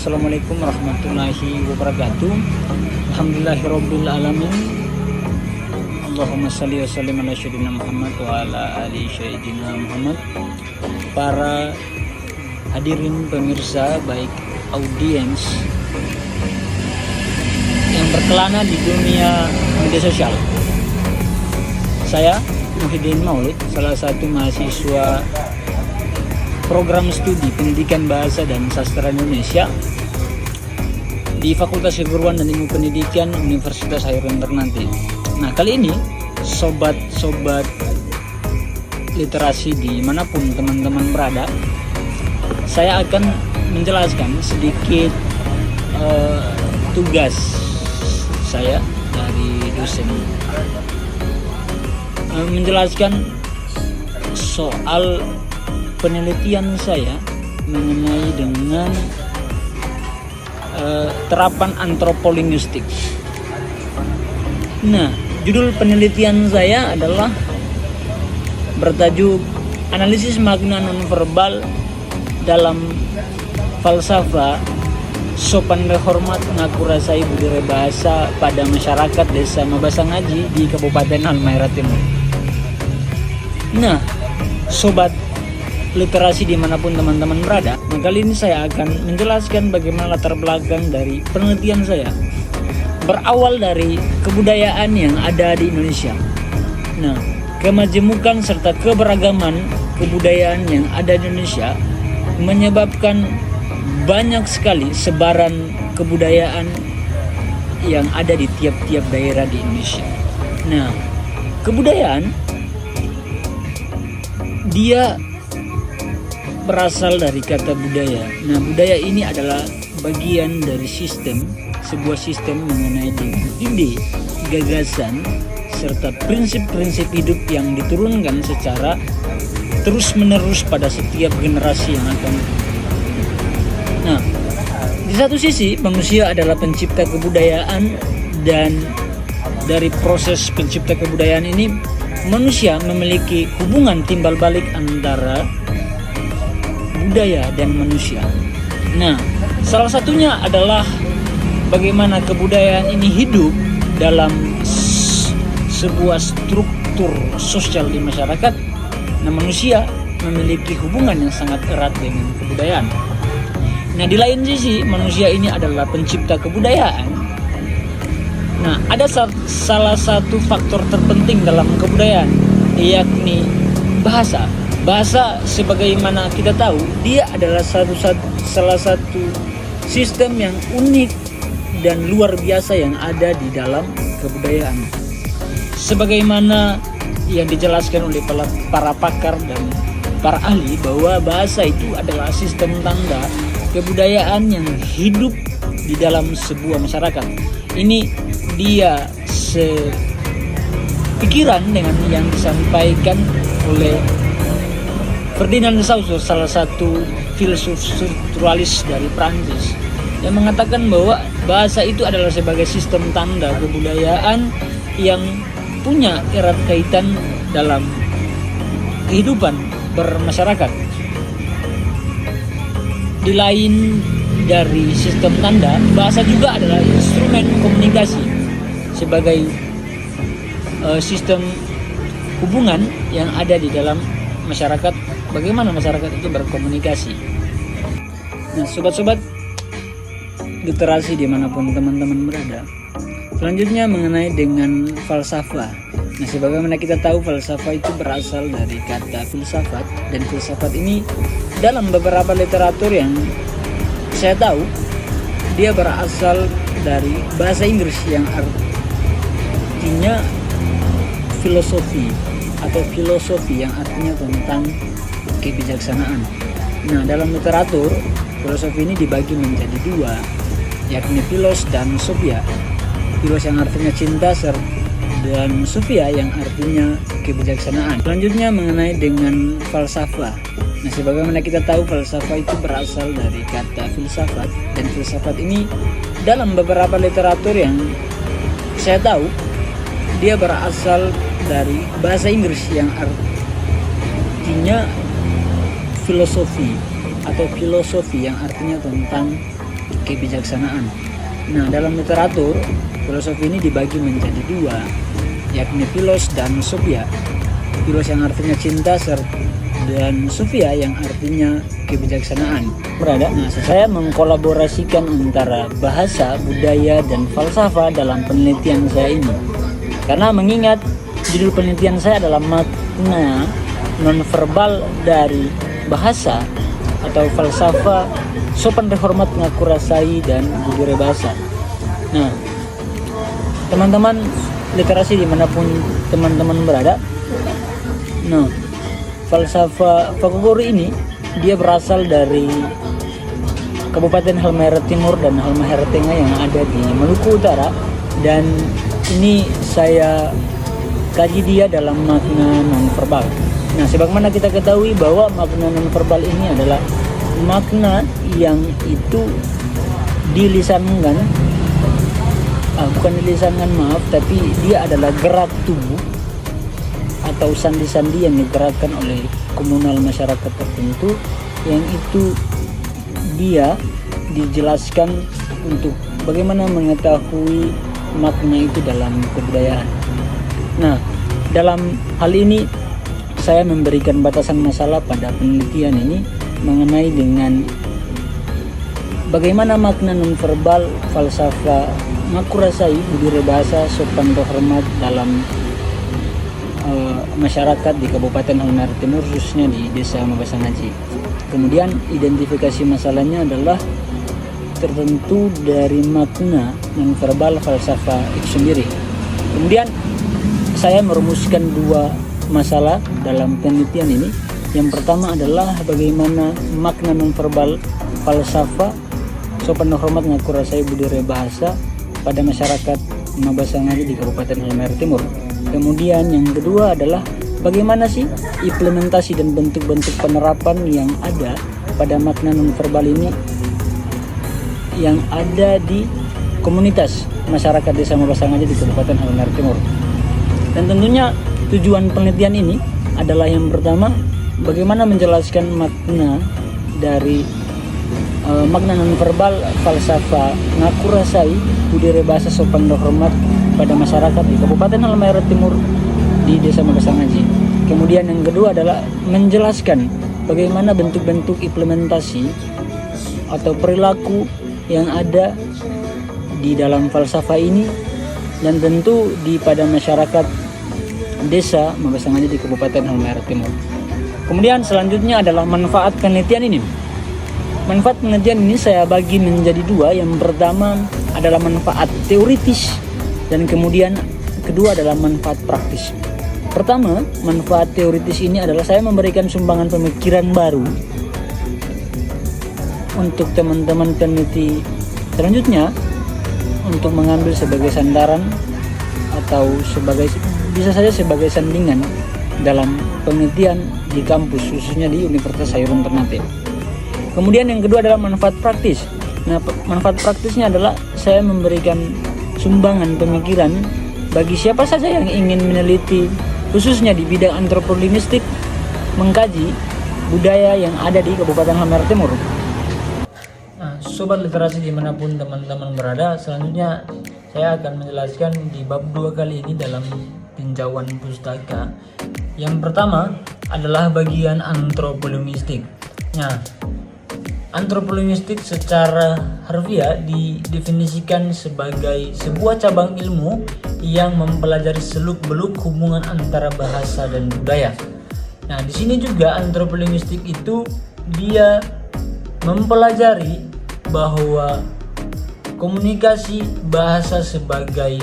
Assalamualaikum warahmatullahi wabarakatuh. Alhamdulillahirabbil alamin. Allahumma shalli wa sallim ala sayyidina Muhammad wa ala ali sayyidina Muhammad. Para hadirin pemirsa, baik audiens yang berkelana di dunia media sosial. Saya Muhyiddin Maulid, salah satu mahasiswa program studi pendidikan bahasa dan sastra Indonesia di Fakultas Keguruan dan Ilmu Pendidikan Universitas Hairun Ternate. Nah, kali ini sobat-sobat literasi dimanapun teman-teman berada, saya akan menjelaskan sedikit tugas saya dari dosen, menjelaskan soal penelitian saya mengenai dengan terapan antropolinguistik. Nah, judul penelitian saya adalah bertajuk Analisis Makna Nonverbal dalam Falsafah Sopan Hormat Ngakurasai Budaya Bahasa pada Masyarakat Desa Mabasangaji di Kabupaten Halmahera Timur. Nah, sobat literasi dimanapun teman-teman berada, nah, kali ini saya akan menjelaskan bagaimana latar belakang dari penelitian saya. Berawal dari kebudayaan yang ada di Indonesia. Nah, kemajemukan serta keberagaman kebudayaan yang ada di Indonesia menyebabkan banyak sekali sebaran kebudayaan yang ada di tiap-tiap daerah di Indonesia. Nah, kebudayaan dia berasal dari kata budaya. Nah, budaya ini adalah bagian dari sebuah sistem mengenai ide, gagasan, serta prinsip-prinsip hidup yang diturunkan secara terus-menerus pada setiap generasi yang akan. Nah, di satu sisi manusia adalah pencipta kebudayaan, dan dari proses pencipta kebudayaan ini manusia memiliki hubungan timbal balik antara budaya dan manusia. Nah, salah satunya adalah bagaimana kebudayaan ini hidup dalam sebuah struktur sosial di masyarakat. Nah, manusia memiliki hubungan yang sangat erat dengan kebudayaan. Nah, di lain sisi manusia ini adalah pencipta kebudayaan. Nah, ada salah satu faktor terpenting dalam kebudayaan, yakni bahasa. Bahasa, sebagaimana kita tahu, dia adalah salah satu sistem yang unik dan luar biasa yang ada di dalam kebudayaan. Sebagaimana yang dijelaskan oleh para pakar dan para ahli, bahwa bahasa itu adalah sistem tanda kebudayaan yang hidup di dalam sebuah masyarakat. Ini dia sepikiran dengan yang disampaikan oleh Ferdinand de Saussure, salah satu filsuf strukturalis dari Prancis, yang mengatakan bahwa bahasa itu adalah sebagai sistem tanda kebudayaan yang punya erat kaitan dalam kehidupan bermasyarakat. Di lain dari sistem tanda, bahasa juga adalah instrumen komunikasi sebagai sistem hubungan yang ada di dalam masyarakat. Bagaimana masyarakat itu berkomunikasi. Nah, sobat-sobat literasi dimanapun teman-teman berada, selanjutnya mengenai dengan falsafah. Nah, sebagaimana kita tahu, falsafah itu berasal dari kata filsafat, dan filsafat ini dalam beberapa literatur yang saya tahu, dia berasal dari bahasa Inggris yang artinya filosofi, atau filosofi yang artinya tentang kebijaksanaan. Nah, dalam literatur, filosofi ini dibagi menjadi dua, yakni philos dan sophia. Philos yang artinya cinta, dan sophia yang artinya kebijaksanaan. Selanjutnya mengenai dengan falsafah. Nah, sebagaimana kita tahu, falsafah itu berasal dari kata filsafat, dan filsafat ini dalam beberapa literatur yang saya tahu, dia berasal dari bahasa Inggris yang artinya filosofi, atau filosofi yang artinya tentang kebijaksanaan. Nah, dalam literatur, filosofi ini dibagi menjadi dua, yakni philos dan sophia. Philos yang artinya cinta dan sophia yang artinya kebijaksanaan. Nah, saya mengkolaborasikan antara bahasa, budaya, dan falsafah dalam penelitian saya ini. Karena mengingat judul penelitian saya adalah makna nonverbal dari bahasa atau falsafah, sopan terhormat, ngaku rasai, dan budaya bahasa. Nah, teman-teman literasi dimanapun teman-teman berada, nah, falsafah Fakogori ini dia berasal dari Kabupaten Halmahera Timur dan Halmahera Tengah yang ada di Maluku Utara, dan ini saya kaji dia dalam makna nonverbal. Nah, sebagaimana kita ketahui bahwa makna nonverbal ini adalah makna yang itu dilisankan, tapi dia adalah gerak tubuh atau sandi-sandi yang digerakkan oleh komunal masyarakat tertentu, yang itu dia dijelaskan untuk bagaimana mengetahui makna itu dalam kebudayaan. Nah, dalam hal ini saya memberikan batasan masalah pada penelitian ini mengenai dengan bagaimana makna nonverbal falsafah ngaku rasai, budaya bahasa, sopan terhormat dalam masyarakat di Kabupaten Halmahera Timur, khususnya di Desa Mabasangaji. Kemudian identifikasi masalahnya adalah tertentu dari makna nonverbal falsafah itu sendiri. Kemudian saya merumuskan dua masalah dalam penelitian ini. Yang pertama adalah bagaimana makna nonverbal falsafah sopan terhormat ngaku rasai budaya bahasa pada masyarakat Mabasangaji di Kabupaten Halmahera Timur. Kemudian yang kedua adalah bagaimana sih implementasi dan bentuk-bentuk penerapan yang ada pada makna nonverbal ini yang ada di komunitas masyarakat Desa Mabasangaji di Kabupaten Halmahera Timur. Dan tentunya tujuan penelitian ini adalah yang pertama, bagaimana menjelaskan makna dari makna nonverbal falsafah ngaku rasai budaya bahasa sopan terhormat pada masyarakat di Kabupaten Halmahera Timur di Desa Mabasangaji. Kemudian yang kedua adalah menjelaskan bagaimana bentuk-bentuk implementasi atau perilaku yang ada di dalam falsafah ini dan tentu pada masyarakat Desa Mabasangaji di Kabupaten Halmahera Timur. Kemudian selanjutnya adalah manfaat penelitian ini. Manfaat penelitian ini saya bagi menjadi dua. Yang pertama adalah manfaat teoritis dan kemudian kedua adalah manfaat praktis. Pertama, manfaat teoritis ini adalah saya memberikan sumbangan pemikiran baru untuk teman-teman peneliti selanjutnya untuk mengambil sebagai sandaran atau bisa saja sebagai sandingan dalam penelitian di kampus, khususnya di Universitas Sayurun Ternate. Kemudian yang kedua adalah manfaat praktis. Nah, manfaat praktisnya adalah saya memberikan sumbangan pemikiran bagi siapa saja yang ingin meneliti, khususnya di bidang antropolinguistik, mengkaji budaya yang ada di Kabupaten Halmahera Timur. Nah, sobat literasi dimanapun teman-teman berada, selanjutnya saya akan menjelaskan di bab 2 kali ini dalam tinjauan pustaka. Yang pertama adalah bagian antropolinguistik. Nah, antropolinguistik secara harfiah didefinisikan sebagai sebuah cabang ilmu yang mempelajari seluk-beluk hubungan antara bahasa dan budaya. Nah, di sini juga antropolinguistik itu dia mempelajari bahwa komunikasi bahasa sebagai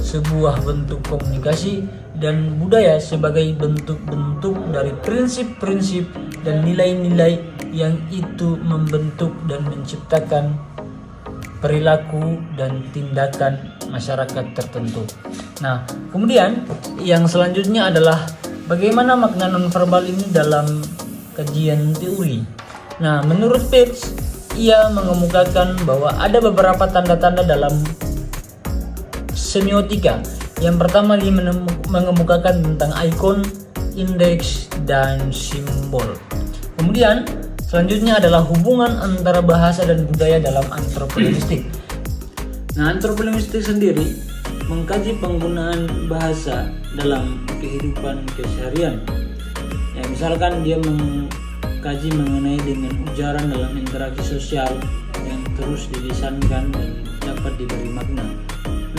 sebuah bentuk komunikasi dan budaya sebagai bentuk-bentuk dari prinsip-prinsip dan nilai-nilai yang itu membentuk dan menciptakan perilaku dan tindakan masyarakat tertentu. Nah, kemudian yang selanjutnya adalah bagaimana makna nonverbal ini dalam kajian teori. Nah, menurut Peirce, ia mengemukakan bahwa ada beberapa tanda-tanda dalam semiotika. Yang pertama, dia mengemukakan tentang ikon, indeks, dan simbol. Kemudian Selanjutnya adalah hubungan antara bahasa dan budaya dalam antropolinguistik. Nah, antropolinguistik sendiri mengkaji penggunaan bahasa dalam kehidupan keseharian. Ya, misalkan dia mengkaji mengenai dengan ujaran dalam interaksi sosial yang terus dilisankan dan dapat diberi makna.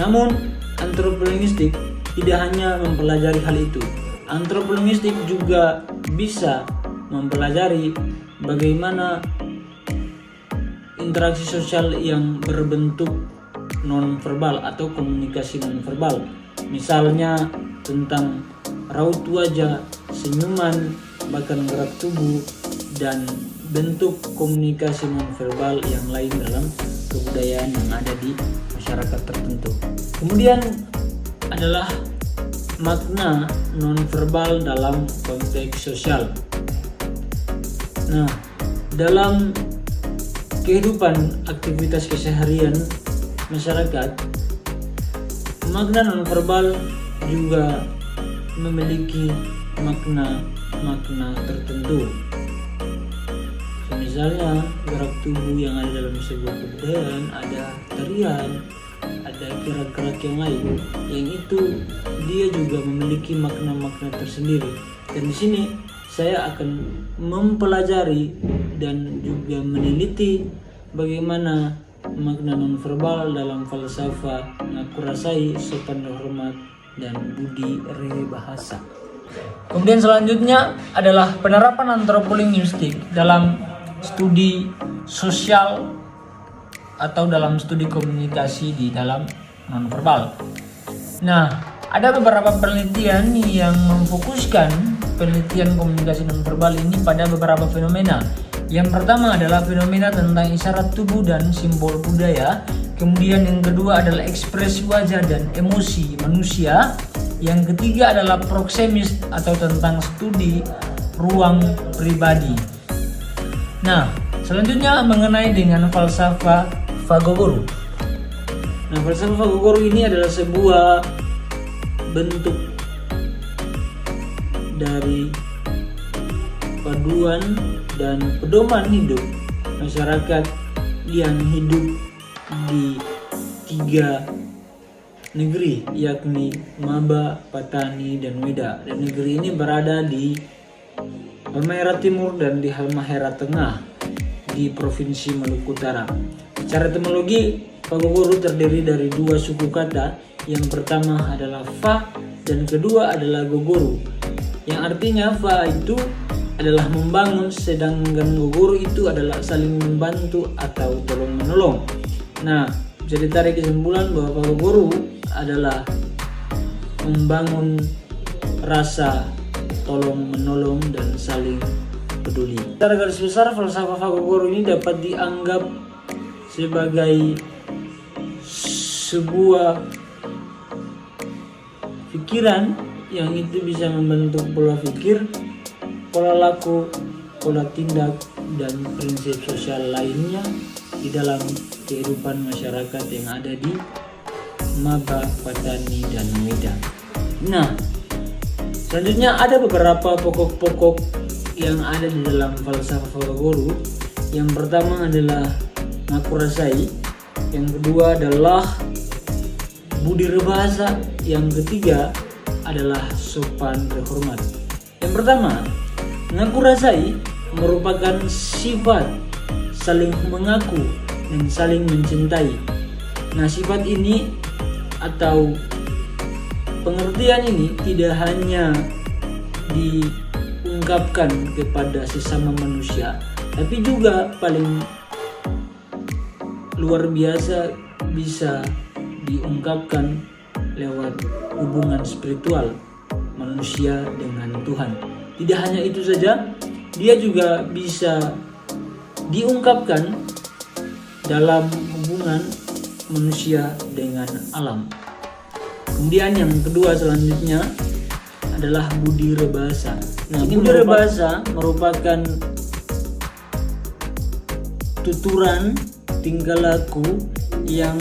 Namun, antropolinguistik tidak hanya mempelajari hal itu. Antropolinguistik juga bisa mempelajari bagaimana interaksi sosial yang berbentuk nonverbal atau komunikasi nonverbal. Misalnya tentang raut wajah, senyuman, bahkan gerak tubuh dan bentuk komunikasi nonverbal yang lain dalam kebudayaan yang ada di masyarakat tertentu. Kemudian adalah makna nonverbal dalam konteks sosial. Nah, dalam kehidupan aktivitas keseharian masyarakat, makna nonverbal juga memiliki makna tertentu. Misalnya gerak tubuh yang ada dalam sebuah kebudayaan, ada tarian, ada gerak-gerak yang lain, yang itu dia juga memiliki makna-makna tersendiri. Dan di sini saya akan mempelajari dan juga meneliti bagaimana makna nonverbal dalam falsafah ngakurasai, sopan hormat, dan budi bahasa. Kemudian selanjutnya adalah penerapan antropolinguistik dalam studi sosial atau dalam studi komunikasi di dalam nonverbal. Nah, ada beberapa penelitian yang memfokuskan penelitian komunikasi nonverbal ini pada beberapa fenomena. Yang pertama adalah fenomena tentang isyarat tubuh dan simbol budaya. Kemudian yang kedua adalah ekspresi wajah dan emosi manusia. Yang ketiga adalah proksemis atau tentang studi ruang pribadi. Nah, selanjutnya mengenai dengan falsafah Fagogoro. Nah, falsafah Fagogoro ini adalah sebuah bentuk dari paduan dan pedoman hidup masyarakat yang hidup di 3 negeri, yakni Maba, Patani, dan Weda. Dan negeri ini berada di Halmahera Timur dan di Halmahera Tengah di Provinsi Maluku Utara. Secara etimologi, Fagogoro terdiri dari 2 suku kata. Yang pertama adalah Fa dan kedua adalah Gogoro. Yang artinya Fa itu adalah membangun, sedangkan Gogoro itu adalah saling membantu atau tolong menolong. Nah, bisa ditarik kesimpulan bahwa Fagogoro adalah membangun rasa tolong menolong dan saling peduli. Secara garis besar, falsafah Fagogoro ini dapat dianggap sebagai sebuah pikiran yang itu bisa membentuk pola pikir, pola laku, pola tindak, dan prinsip sosial lainnya di dalam kehidupan masyarakat yang ada di Maba, Patani, dan Weda. Nah, selanjutnya ada beberapa pokok-pokok yang ada di dalam falsafah Fagogoro. Yang pertama adalah ngakurasai, yang kedua adalah budi bahasa, yang ketiga adalah sopan terhormat. Yang pertama, ngakurasai merupakan sifat saling mengaku dan saling mencintai. Nah, sifat ini atau pengertian ini tidak hanya diungkapkan kepada sesama manusia, tapi juga paling luar biasa bisa diungkapkan lewat hubungan spiritual manusia dengan Tuhan. Tidak hanya itu saja, dia juga bisa diungkapkan dalam hubungan manusia dengan alam. Kemudian yang kedua selanjutnya adalah budi bahasa. Nah, budi bahasa merupakan tuturan tingkah laku yang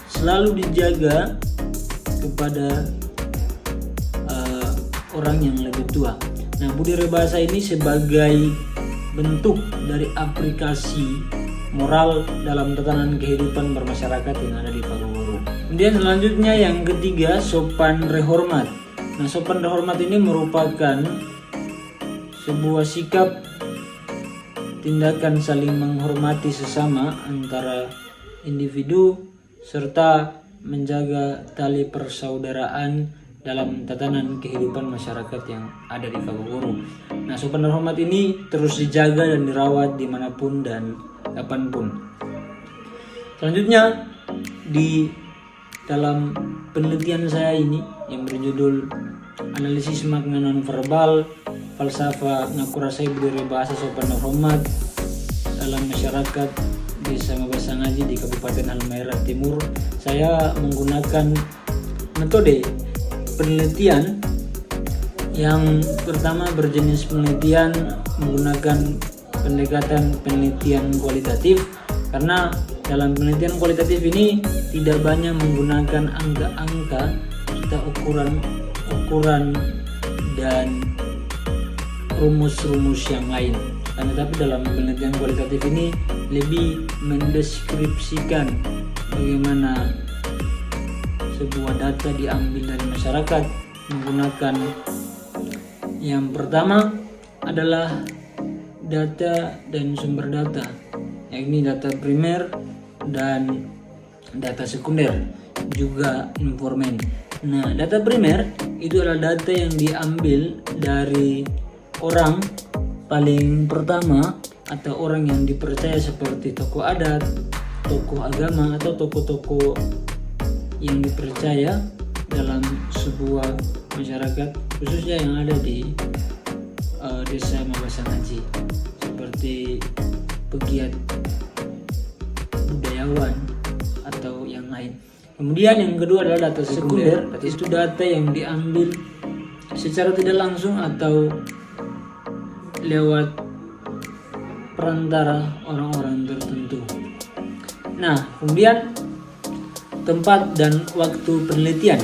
selalu dijaga kepada orang yang lebih tua. Nah, budi bahasa ini sebagai bentuk dari aplikasi moral dalam tatanan kehidupan bermasyarakat yang ada di Pagawuru. Kemudian selanjutnya yang ketiga, sopan rehormat. Nah, sopan rehormat ini merupakan sebuah sikap tindakan saling menghormati sesama antara individu serta menjaga tali persaudaraan dalam tatanan kehidupan masyarakat yang ada di Pagawuru. Nah, sopan hormat ini terus dijaga dan dirawat dimanapun dan kapanpun. Selanjutnya, di dalam penelitian saya ini yang berjudul Analisis Makna Nonverbal, Falsafah Ngakurasai Budaya Bahasa Sopan Hormat dalam Masyarakat Desa Mabasangaji di Kabupaten Halmahera Timur, saya menggunakan metode penelitian yang pertama berjenis penelitian menggunakan pendekatan penelitian kualitatif, karena dalam penelitian kualitatif ini tidak banyak menggunakan angka-angka serta ukuran dan rumus-rumus yang lain. Tetapi dalam penelitian kualitatif ini lebih mendeskripsikan bagaimana sebuah data diambil dari masyarakat menggunakan yang pertama adalah data dan sumber data, yakni data primer dan data sekunder, juga informan. Nah, data primer itu adalah data yang diambil dari orang paling pertama atau orang yang dipercaya seperti tokoh adat, tokoh agama, atau tokoh-tokoh yang dipercaya dalam sebuah masyarakat, khususnya yang ada di desa Mabasangaji, seperti pegiat budayawan atau yang lain. Kemudian yang kedua adalah data sekunder, itu data yang diambil secara tidak langsung atau lewat perantara orang-orang tertentu. Nah, kemudian tempat dan waktu penelitian.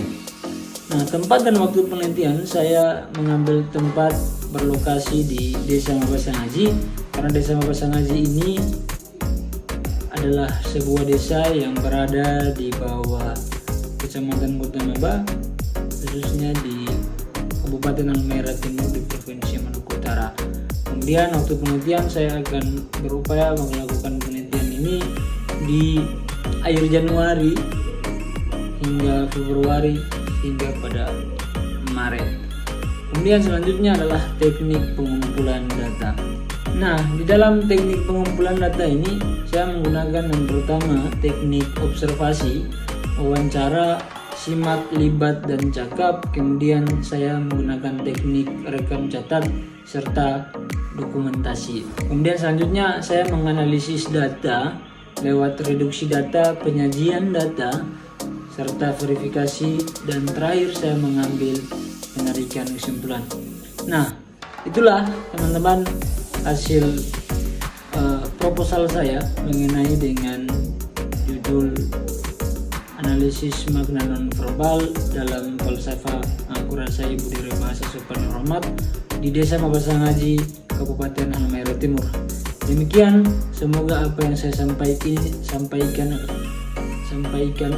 Nah, tempat dan waktu penelitian saya mengambil tempat berlokasi di Desa Mabasangaji, karena Desa Mabasangaji ini adalah sebuah desa yang berada di bawah Kecamatan Kota Maba, khususnya di Kabupaten Halmahera Timur di Provinsi Maluku Utara. Kemudian waktu penelitian saya akan berupaya melakukan penelitian ini di akhir Januari hingga Februari hingga pada Maret. Kemudian selanjutnya adalah teknik pengumpulan data. Nah, di dalam teknik pengumpulan data ini saya menggunakan yang pertama teknik observasi, wawancara, simak, libat, dan cakap. Kemudian saya menggunakan teknik rekam catat serta dokumentasi. Kemudian selanjutnya saya menganalisis data lewat reduksi data, penyajian data, serta verifikasi, dan terakhir saya mengambil penarikan kesimpulan. Nah, itulah teman-teman hasil proposal saya mengenai dengan judul Analisis Makna Nonverbal dalam Falsafah Ngakurasai Budaya Bahasa Sopan Hormat di Desa Mabasangaji, Kabupaten Halmahera Timur. Demikian, semoga apa yang saya sampaikan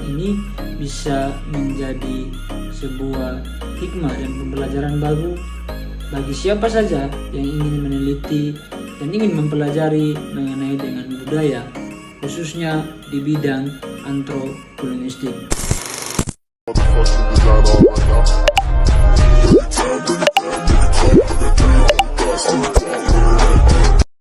ini bisa menjadi sebuah hikmah dan pembelajaran baru bagi siapa saja yang ingin meneliti dan ingin mempelajari mengenai dengan budaya, khususnya di bidang antropologistik.